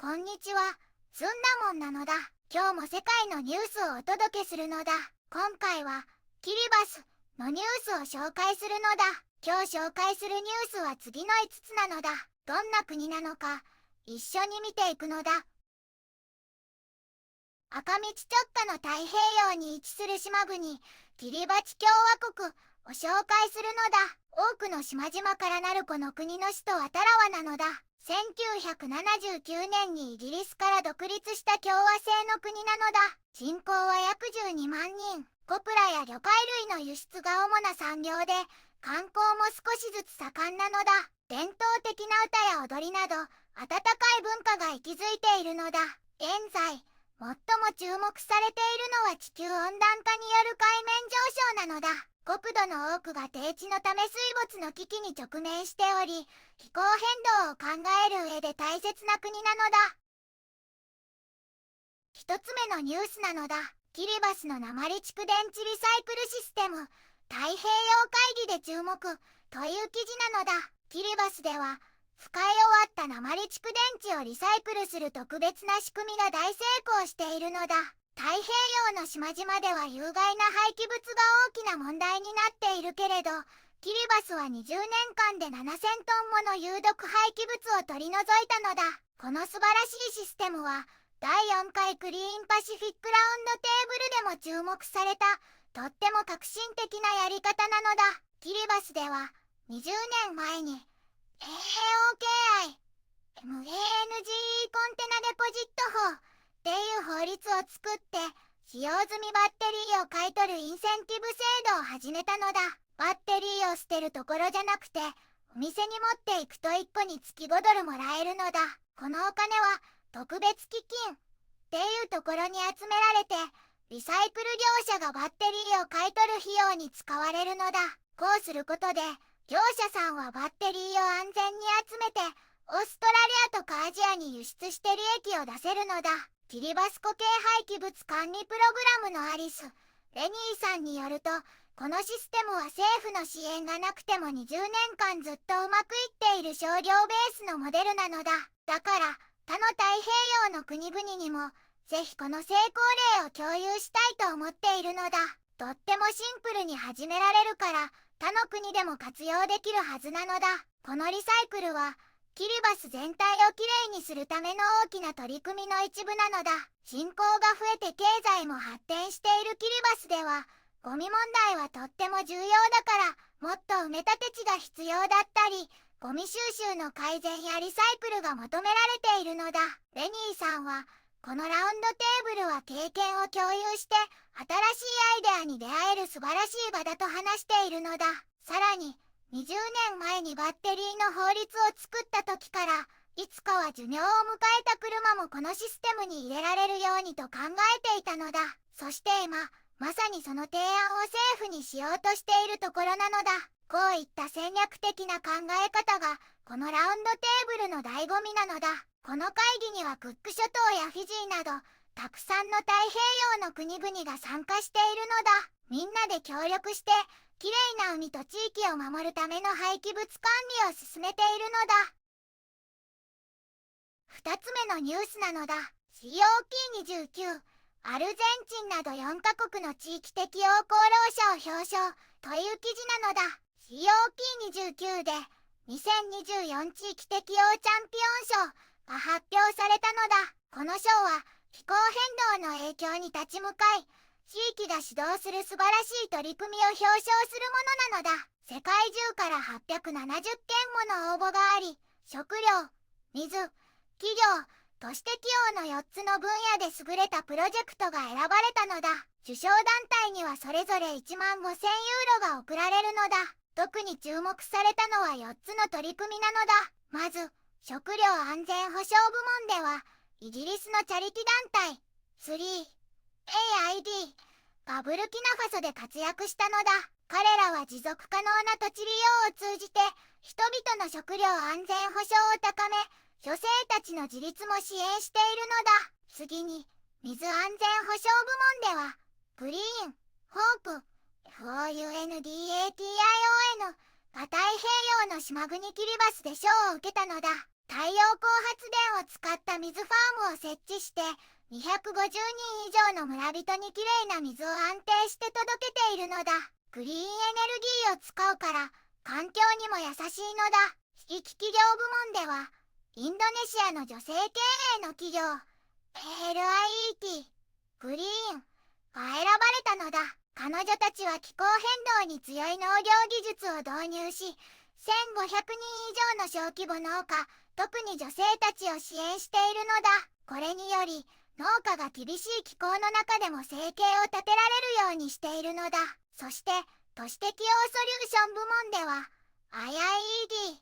こんにちは、ずんだもんなのだ。今日も世界のニュースをお届けするのだ。今回は、キリバスのニュースを紹介するのだ。今日紹介するニュースは次の5つなのだ。どんな国なのか、一緒に見ていくのだ。赤道直下の太平洋に位置する島国、キリバチ共和国を紹介するのだ。多くの島々からなるこの国の首都はタラワなのだ。1979年にイギリスから独立した共和制の国なのだ。人口は約12万人。コプラや魚介類の輸出が主な産業で、観光も少しずつ盛んなのだ。伝統的な歌や踊りなど、温かい文化が息づいているのだ。現在、最も注目されているのは地球温暖化による海面上昇なのだ。国土の多くが低地のため水没の危機に直面しており、気候変動を考える上で大切な国なのだ。一つ目のニュースなのだ。キリバスの鉛蓄電池リサイクルシステム、太平洋会議で注目という記事なのだ。キリバスでは、使い終わった鉛蓄電池をリサイクルする特別な仕組みが大成功しているのだ。太平洋の島々では有害な廃棄物が大きな問題になっているけれど、キリバスは20年間で7000トンもの有毒廃棄物を取り除いたのだ。この素晴らしいシステムは、第4回クリーンパシフィックラウンドテーブルでも注目された、とっても革新的なやり方なのだ。キリバスでは、20年前に、AOKI、MANGE コンテナデポジット法っていう法律を作って、使用済みバッテリーを買い取るインセンティブ制度を始めたのだ。バッテリーを捨てるところじゃなくて、お店に持っていくと1個につき5ドルもらえるのだ。このお金は、特別基金っていうところに集められて、リサイクル業者がバッテリーを買い取る費用に使われるのだ。こうすることで、業者さんはバッテリーを安全に集めて、オーストラリアとかアジアに輸出して利益を出せるのだ。キリバス固形廃棄物管理プログラムのアリス・レニーさんによると、このシステムは政府の支援がなくても20年間ずっとうまくいっている商業ベースのモデルなのだ。だから、他の太平洋の国々にも、ぜひこの成功例を共有したいと思っているのだ。とってもシンプルに始められるから、他の国でも活用できるはずなのだ。このリサイクルは、キリバス全体をきれいにするための大きな取り組みの一部なのだ。人口が増えて経済も発展しているキリバスでは、ゴミ問題はとっても重要だから、もっと埋め立て地が必要だったり、ゴミ収集の改善やリサイクルが求められているのだ。レニーさんは、このラウンドテーブルは経験を共有して、新しいアイデアに出会える素晴らしい場だと話しているのだ。さらに、20年前にバッテリーの法律を作った時から、いつかは寿命を迎えた車もこのシステムに入れられるようにと考えていたのだ。そして今、まさにその提案を政府にしようとしているところなのだ。こういった戦略的な考え方が、このラウンドテーブルの醍醐味なのだ。この会議にはクック諸島やフィジーなど、たくさんの太平洋の国々が参加しているのだ。みんなで協力して、きれいな海と地域を守るための廃棄物管理を進めているのだ。二つ目のニュースなのだ。COP29、アルゼンチンなど4カ国の地域的応功労者を表彰という記事なのだ。COP29 で2024地域的応チャンピオン賞が発表されたのだ。この賞は気候変動の影響に立ち向かい、地域が主導する素晴らしい取り組みを表彰するものなのだ。世界中から870件もの応募があり、食料、水、企業、都市適応の4つの分野で優れたプロジェクトが選ばれたのだ。受賞団体にはそれぞれ1万5000ユーロが贈られるのだ。特に注目されたのは4つの取り組みなのだ。まず、食料安全保障部門では、イギリスのチャリティ団体、3AID がブルキナファソで活躍したのだ。彼らは持続可能な土地利用を通じて、人々の食料安全保障を高め、女性たちの自立も支援しているのだ。次に、水安全保障部門では、グリーン、ホープ、FOUNDATION が太平洋の島国キリバスで賞を受けたのだ。太陽光発電を使った水ファームを設置して250人以上の村人にきれいな水を安定して届けているのだ。グリーンエネルギーを使うから環境にも優しいのだ。非企業部門ではインドネシアの女性経営の企業 LIET グリーンが選ばれたのだ。彼女たちは気候変動に強い農業技術を導入し、1500人以上の小規模農家、特に女性たちを支援しているのだ。これにより農家が厳しい気候の中でも生計を立てられるようにしているのだ。そして都市適応ソリューション部門では IIED、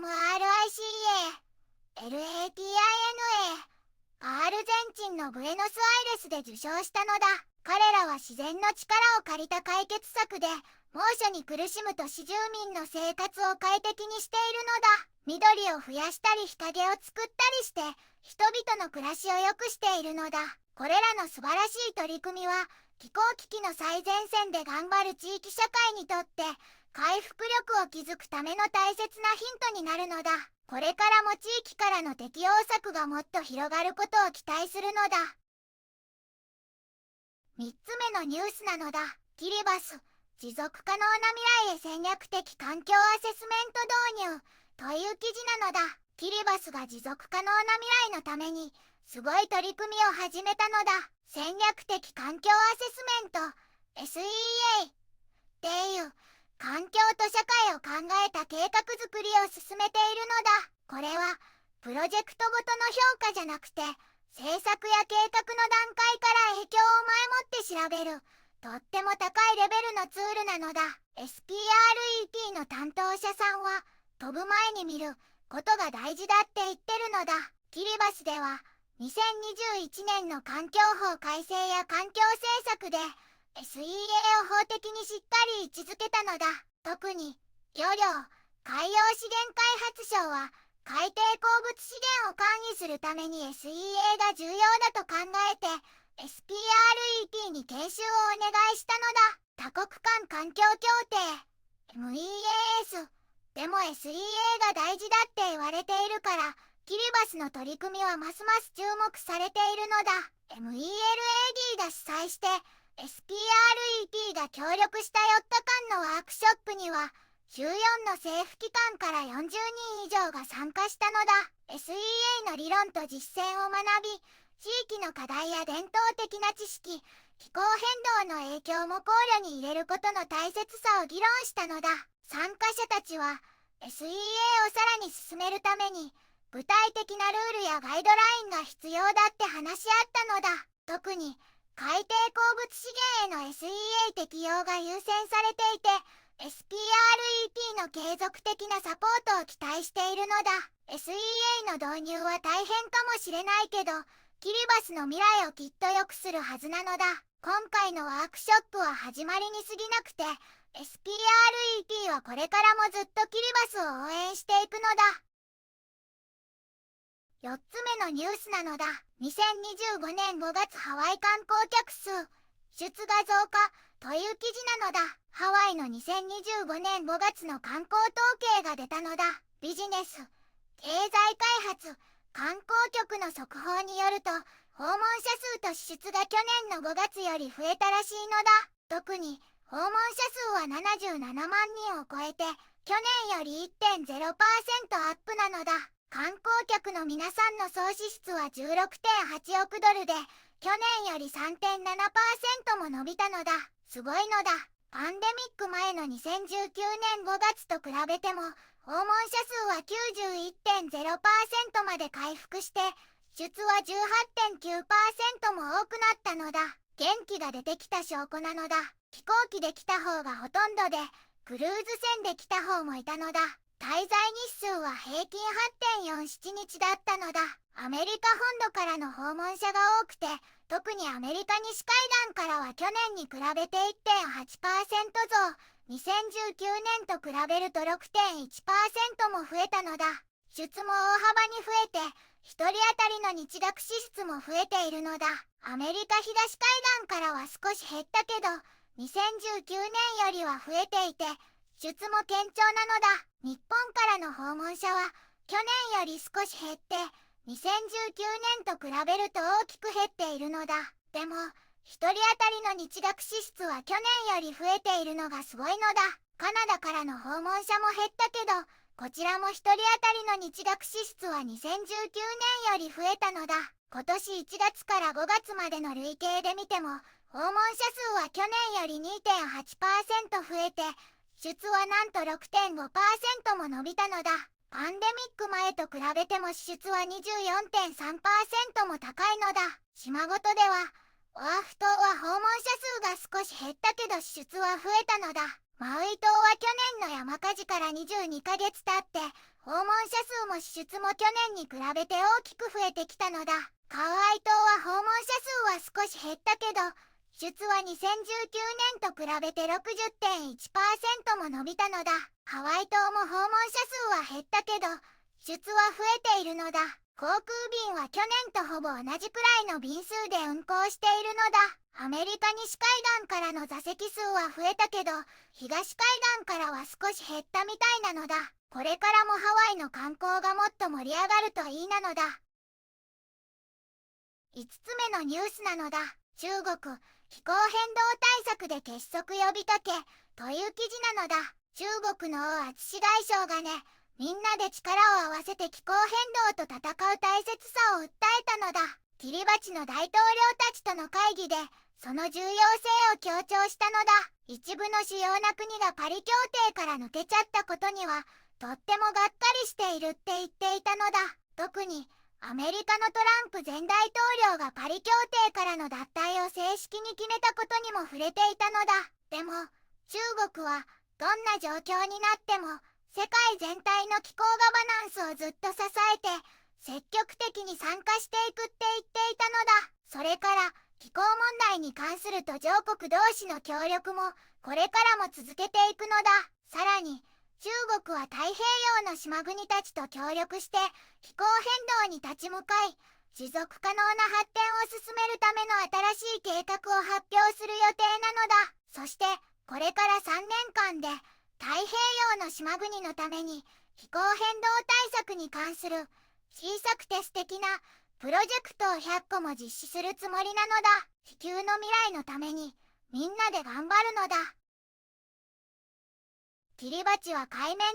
MRICA、LATINAアルゼンチンのブエノスアイレスで受賞したのだ。彼らは自然の力を借りた解決策で猛暑に苦しむ都市住民の生活を快適にしているのだ。緑を増やしたり日陰を作ったりして人々の暮らしを良くしているのだ。これらの素晴らしい取り組みは気候危機の最前線で頑張る地域社会にとって回復力を築くための大切なヒントになるのだ。これからも地域からの適応策がもっと広がることを期待するのだ。3つ目のニュースなのだ。キリバス、持続可能な未来へ戦略的環境アセスメント導入という記事なのだ。キリバスが持続可能な未来のためにすごい取り組みを始めたのだ。戦略的環境アセスメント SEA っていう環境と社会を考えた計画づくりを進めているのだ。これはプロジェクトごとの評価じゃなくて政策や計画の段階から影響を前もって調べるとっても高いレベルのツールなのだ。 SPRET の担当者さんは飛ぶ前に見ることが大事だって言ってるのだ。キリバスでは2021年の環境法改正や環境政策で SEA を法的にしっかり位置づけたのだ。特に漁業・海洋資源開発省は海底鉱物資源を管理するために SEA が重要だと考えて SPRET に研修をお願いしたのだ。多国間環境協定 MEAS でも SEA が大事だって言われているからキリバスの取り組みはますます注目されているのだ。 MELAD が主催して SPRET が協力した4日間のワークショップには14の政府機関から40人以上が参加したのだ。 SEA の理論と実践を学び、地域の課題や伝統的な知識、気候変動の影響も考慮に入れることの大切さを議論したのだ。参加者たちは SEA をさらに進めるために具体的なルールやガイドラインが必要だって話し合ったのだ。特に海底鉱物資源への SEA 適用が優先されていて SPRET の継続的なサポートを期待しているのだ。 SEA の導入は大変かもしれないけどキリバスの未来をきっと良くするはずなのだ。今回のワークショップは始まりに過ぎなくて SPRET はこれからもずっとキリバスを応援していくのだ。4つ目のニュースなのだ。2025年5月ハワイ観光客数出が増加という記事なのだ。ハワイの2025年5月の観光統計が出たのだ。ビジネス、経済開発、観光局の速報によると訪問者数と支出が去年の5月より増えたらしいのだ。特に訪問者数は77万人を超えて去年より 1.0% アップなのだ。観光客の皆さんの総支出は16.8億ドルで去年より 3.7% も伸びたのだ。すごいのだ。パンデミック前の2019年5月と比べても訪問者数は 91.0% まで回復して出は 18.9% も多くなったのだ。元気が出てきた証拠なのだ。飛行機で来た方がほとんどでクルーズ船で来た方もいたのだ。滞在日数は平均 8.47 日だったのだ。アメリカ本土からの訪問者が多くて特にアメリカ西海岸からは去年に比べて 1.8% 増、2019年と比べると 6.1% も増えたのだ。出も大幅に増えて1人当たりの日額支出も増えているのだ。アメリカ東海岸からは少し減ったけど2019年よりは増えていて出も堅調なのだ。日本からの訪問者は去年より少し減って2019年と比べると大きく減っているのだ。でも1人当たりの日額支出は去年より増えているのがすごいのだ。カナダからの訪問者も減ったけど、こちらも1人当たりの日額支出は2019年より増えたのだ。今年1月から5月までの累計で見ても、訪問者数は去年より 2.8% 増えて、支出はなんと 6.5% も伸びたのだ。パンデミック前と比べても支出は 24.3% も高いのだ。島ごとでは、オアフ島は訪問者数が少し減ったけど支出は増えたのだ。マウイ島は去年の山火事から22ヶ月経って、訪問者数も支出も去年に比べて大きく増えてきたのだ。カウアイ島は訪問者数は少し減ったけど、支出は2019年と比べて 60.1% も伸びたのだ。ハワイ島も訪問者数は減ったけど、支出は増えているのだ。航空便は去年とほぼ同じくらいの便数で運航しているのだ。アメリカ西海岸からの座席数は増えたけど、東海岸からは少し減ったみたいなのだ。これからもハワイの観光がもっと盛り上がるといいなのだ。5つ目のニュースなのだ。中国、気候変動対策で結束呼びかけ、という記事なのだ。中国の王厚外相がね、みんなで力を合わせて気候変動と戦う大切さを訴えたのだ。キリバチの大統領たちとの会議で、その重要性を強調したのだ。一部の主要な国がパリ協定から抜けちゃったことには、とってもがっかりしているって言っていたのだ。特に、アメリカのトランプ前大統領がパリ協定からの脱退を正式に決めたことにも触れていたのだ。でも、中国は、どんな状況になっても、世界全体の気候ガバナンスをずっと支えて、積極的に参加していくって言っていたのだ。それから、気候問題に関する途上国同士の協力も、これからも続けていくのだ。さらに、中国は太平洋の島国たちと協力して、気候変動に立ち向かい、持続可能な発展を進めるための新しい計画を発表する予定なのだ。そして、これから3年間で、太平洋の島国のために気候変動対策に関する小さくて素敵なプロジェクトを100個も実施するつもりなのだ。地球の未来のためにみんなで頑張るのだ。キリバチは海面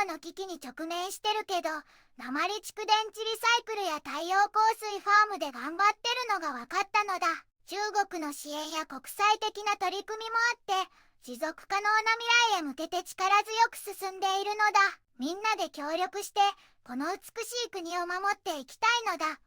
上昇の危機に直面してるけど、鉛蓄電池リサイクルや太陽光水ファームで頑張ってるのが分かったのだ。中国の支援や国際的な取り組みもあって、持続可能な未来へ向けて力強く進んでいるのだ。みんなで協力して、この美しい国を守っていきたいのだ。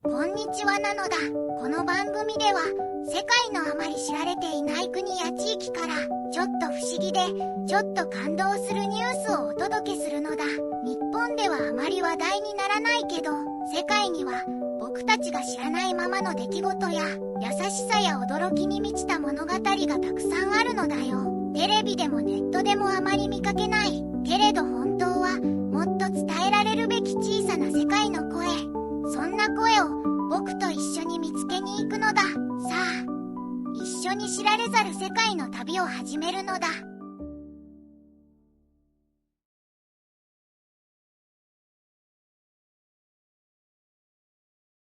こんにちはなのだ。この番組では世界のあまり知られていない国や地域からちょっと不思議でちょっと感動するニュースをお届けするのだ。日本ではあまり話題にならないけど、世界には僕たちが知らないままの出来事や優しさや驚きに満ちた物語がたくさんあるのだよ。テレビでもネットでもあまり見かけないけれど本当はもっと伝えられるべき小さな世界の声、そんな声を僕と一緒に見つけに行くのだ。さあ、一緒に知られざる世界の旅を始めるのだ。